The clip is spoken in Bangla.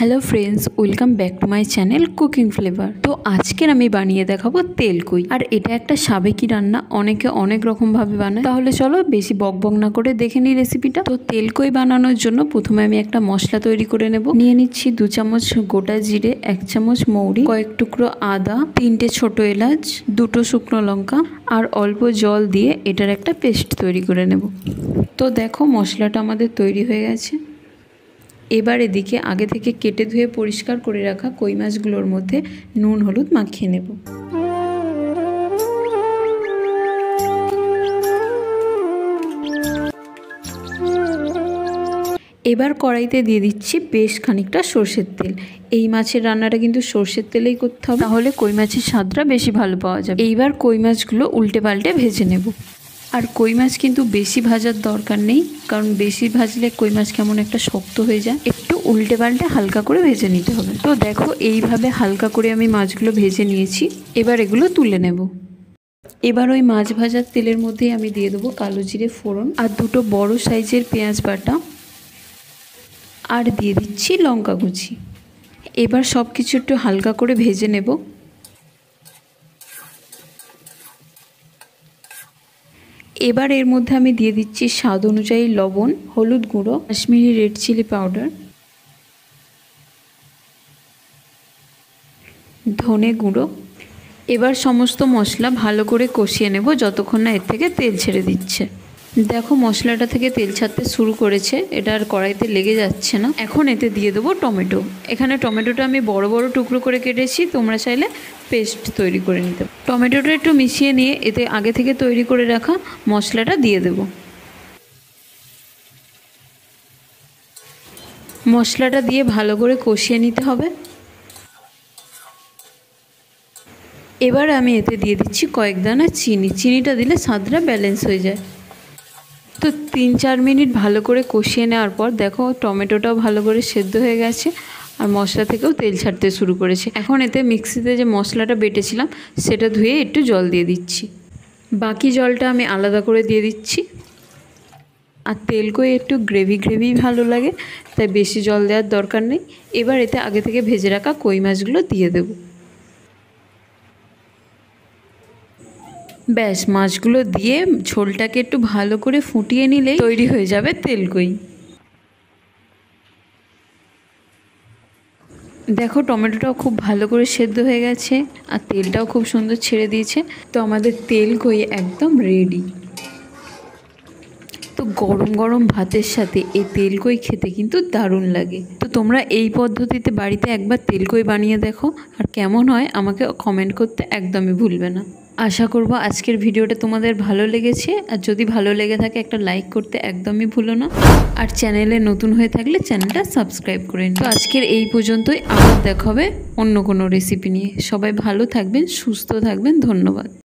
Hello friends welcome back to my channel cooking flavour. तो आजकेर आमी बानिए देखाबो तेलकुई। और एटा एकटा साबेकी रान्ना, अनेके अनेक रकम भावे बानाय। ताहले चलो बेशी बकबक ना करे देखे निই रेसिपिटा। तो तेलकुई बानानोर जोन्नो प्रथमे आमी एकटा मशला तैरी करे नेब। निये निচ্ছি 2 चामच गोटा जिरे, 1 चामच मौरी, कयेक टुकरो आदा, 3টে छोटो एलाच, 2টো शुकनो लंका और अल्प जल दिए एटार एकटा पेस्ट तैरी करे नेब। तो देखो मशलाटा आमादेर तैरी हये गेছে। এবার এদিকে আগে থেকে কেটে ধুয়ে পরিষ্কার করে রাখা কই মাছগুলোর মধ্যে নুন হলুদ মাখিয়ে নেব। এবার কড়াইতে দিয়ে দিচ্ছি বেশ খানিকটা সরষের তেল। এই মাছের রান্নাটা কিন্তু সরষের তেলেই করতে হবে, তাহলে কই মাছের স্বাদটা বেশি ভালো পাওয়া যাবে। এইবার কই মাছগুলো উল্টে পাল্টে ভেজে নেব। আর কই মাছ কিন্তু বেশি ভাজার দরকার নেই, কারণ বেশি ভাজলে কই মাছ কেমন একটা শক্ত হয়ে যায়। একটু উল্টে পাল্টে হালকা করে ভেজে নিতে হবে। তো দেখো এইভাবে হালকা করে আমি মাছগুলো ভেজে নিয়েছি। এবার এগুলো তুলে নেব। এবার ওই মাছ ভাজার তেলের মধ্যেই আমি দিয়ে দেবো কালো জিরে ফোড়ন আর 2টো বড় সাইজের পেঁয়াজ বাটা আর দিয়ে দিচ্ছি লঙ্কা কুচি। এবার সব কিছু একটু হালকা করে ভেজে নেব। এবার এর মধ্যে আমি দিয়ে দিচ্ছি স্বাদ অনুযায়ী লবণ, হলুদ গুঁড়ো, কাশ্মীরি রেড চিলি পাউডার, ধনে গুঁড়ো। এবার সমস্ত মশলা ভালো করে কষিয়ে নেব যতক্ষণ না এর থেকে তেল ছেড়ে দিচ্ছে। দেখো মশলাটা থেকে তেল ছাড়তে শুরু করেছে, এটা আর কড়াইতে লেগে যাচ্ছে না। এখন এতে দিয়ে দেবো টমেটো। এখানে টমেটোটা আমি বড় বড় টুকরো করে কেটেছি, তোমরা চাইলে পেস্ট তৈরি করে নিতে। টমেটোটা একটু মিশিয়ে নিয়ে এতে আগে থেকে তৈরি করে রাখা মশলাটা দিয়ে দেব। মশলাটা দিয়ে ভালো করে কষিয়ে নিতে হবে। এবার আমি এতে দিয়ে দিচ্ছি কয়েক দানা চিনি। চিনিটা দিলে স্বাদটা ব্যালেন্স হয়ে যায়। তো 3-4 মিনিট ভালো করে কষিয়ে নেওয়ার পর দেখো টমেটোটাও ভালো করে সেদ্ধ হয়ে গেছে আর মশলা থেকেও তেল ছাড়তে শুরু করেছে। এখন এতে মিক্সিতে যে মশলাটা বেটেছিলাম সেটা ধুয়ে একটু জল দিয়ে দিচ্ছি। বাকি জলটা আমি আলাদা করে দিয়ে দিচ্ছি। আর তেলকুই একটু গ্রেভি গ্রেভি ভালো লাগে, তাই বেশি জল দেওয়ার দরকার নেই। এবার এতে আগে থেকে ভেজে রাখা কই মাছগুলো দিয়ে দেবো। ব্যাস মাছগুলো দিয়ে ঝোলটাকে একটু ভালো করে ফুটিয়ে নিলেই তৈরি হয়ে যাবে তেলকুই। দেখো টমেটোটাও খুব ভালো করে সেদ্ধ হয়ে গেছে আর তেলটাও খুব সুন্দর ছেড়ে দিয়েছে। তো আমাদের তেলকুই একদম রেডি। তো গরম গরম ভাতের সাথে এই তেলকুই খেতে কিন্তু দারুণ লাগে। তো তোমরা এই পদ্ধতিতে বাড়িতে একবার তেলকুই বানিয়ে দেখো, আর কেমন হয় আমাকে কমেন্ট করতে একদমই ভুলবে না। আশা করব আজকের ভিডিওটা তোমাদের ভালো লেগেছে, আর যদি ভালো লেগে থাকে একটা লাইক করতে একদমই ভুলো না। আর চ্যানেলে নতুন হয়ে থাকলে চ্যানেলটা সাবস্ক্রাইব করে নিন। তো আজকের এই পর্যন্তই, আবার দেখা হবে অন্য কোনো রেসিপি নিয়ে। সবাই ভালো থাকবেন, সুস্থ থাকবেন, ধন্যবাদ।